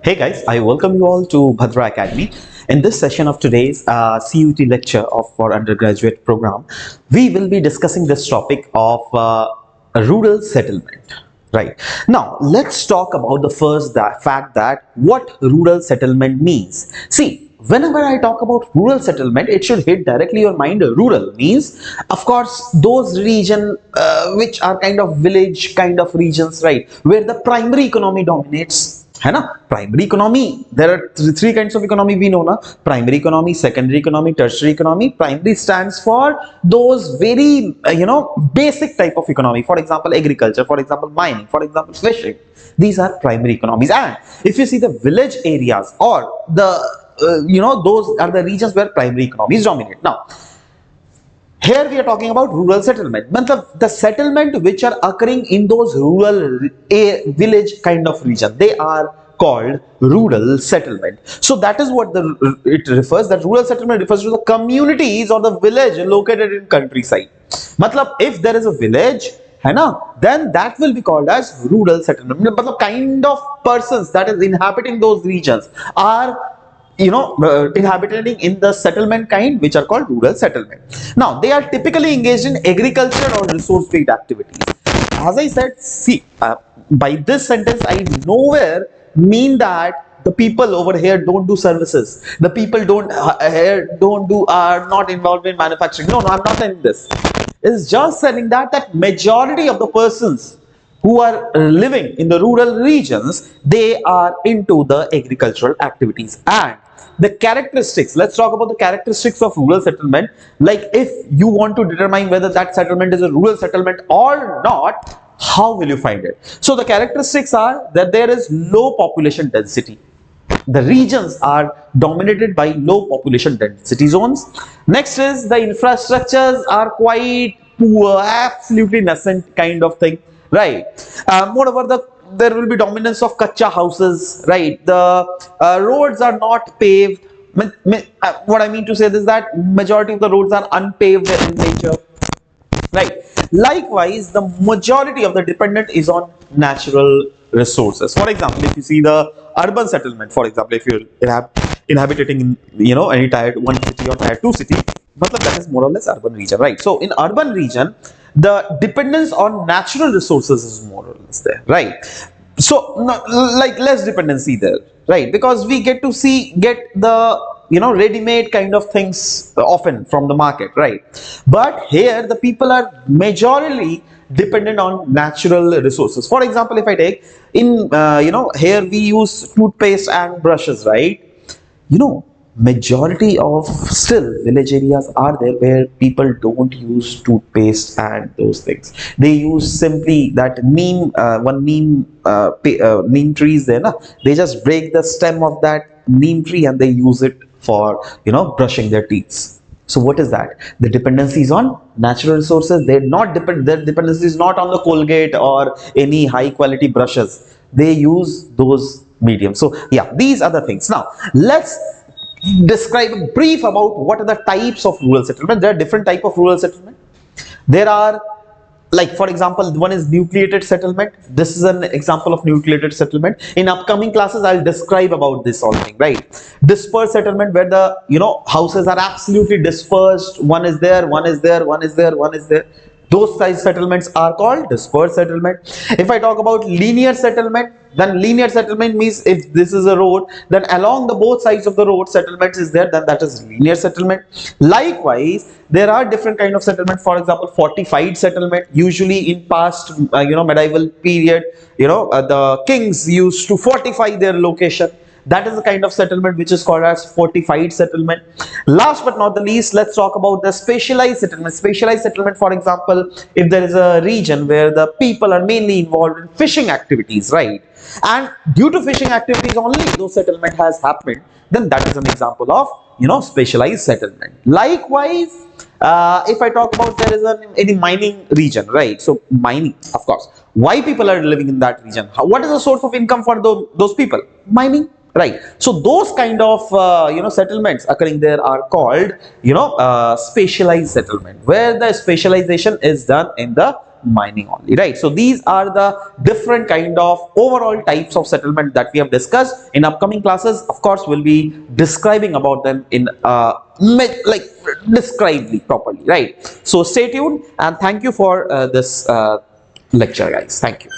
Hey guys, I welcome you all to Bhadra Academy. In this session of today's CUET lecture for undergraduate program, we will be discussing this topic of a rural settlement. Right. Now, let's talk about the first fact that what rural settlement means. See, whenever I talk about rural settlement, it should hit directly your mind. Rural means, of course, those region which are kind of village kind of regions, right, where the primary economy dominates. है ना primary economy, there are three kinds of economy we know na, primary economy, secondary economy, tertiary economy. Primary stands for those very basic type of economy, for example agriculture, for example mining, for example fishing. These are primary economies. And if you see the village areas or the those are the regions where primary economies dominate. Now here we are talking about rural settlement. The settlement which are occurring in those rural village kind of region, they are called rural settlement. So that is what it refers. That rural settlement refers to the communities or the village located in countryside. Matlab, if there is a village, है ना, then that will be called as rural settlement. मतलब kind of persons that is inhabiting those regions are inhabiting in the settlement kind, which are called rural settlement. Now they are typically engaged in agriculture or resource based activities. As I said, see, by this sentence I nowhere mean that the people over here don't do services, the people are not involved in manufacturing. No, I'm not saying this. It's just saying that majority of the persons who are living in the rural regions, they are into the agricultural activities. And the characteristics, let's talk about the characteristics of rural settlement. Like if you want to determine whether that settlement is a rural settlement or not, how will you find it? So the characteristics are that there is low population density. The regions are dominated by low population density zones. Next is the infrastructures are quite poor, absolutely nascent kind of thing, right? Moreover, there will be dominance of kacha houses, right? The roads are not paved. What I mean to say is that majority of the roads are unpaved in nature, right? Likewise, the majority of the dependent is on natural resources. For example, if you see the urban settlement, for example, if you're inhabiting in any tier 1 city or tier 2 city, but that is more or less urban region, right? So in urban region, the dependence on natural resources is more or less there, right? So like less dependency there, right? Because we get the ready-made kind of things often from the market, right? But here the people are majorly dependent on natural resources. For example, if I take in here we use toothpaste and brushes, right? Majority of still village areas are there where people don't use toothpaste and those things. They use simply that neem neem tree is there na? They just break the stem of that neem tree and they use it for brushing their teeth. So what is that? The dependency is on natural resources. Their dependency is not on the Colgate or any high quality brushes. They use those mediums. So yeah, these are the things. Now let's describe a brief about what are the types of rural settlement. There are different type of rural settlement. There are, like for example, one is nucleated settlement. This is an example of nucleated settlement. In upcoming classes I'll describe about this all thing, right? Dispersed settlement, where the houses are absolutely dispersed. One is there, one is there, one is there, one is there. Those size settlements are called dispersed settlement. If I talk about linear settlement, then linear settlement means if this is a road, then along the both sides of the road settlements is there, then that is linear settlement. Likewise, there are different kind of settlement. For example, fortified settlement. Usually in past medieval period, the kings used to fortify their location. That is the kind of settlement which is called as fortified settlement. Last but not the least, let's talk about the specialized settlement. Specialized settlement, for example, if there is a region where the people are mainly involved in fishing activities, right? And due to fishing activities only those settlement has happened, then that is an example of specialized settlement. Likewise, if I talk about there is any mining region, right? So mining, of course, why people are living in that region? What is the source of income for those people? Mining. Right. So those kind of settlements occurring there are called specialized settlement, where the specialization is done in the mining only, right? So these are the different kind of overall types of settlement that we have discussed. In upcoming classes, of course, we'll be describing about them in like described properly, right? So stay tuned and thank you for this lecture, guys. Thank you.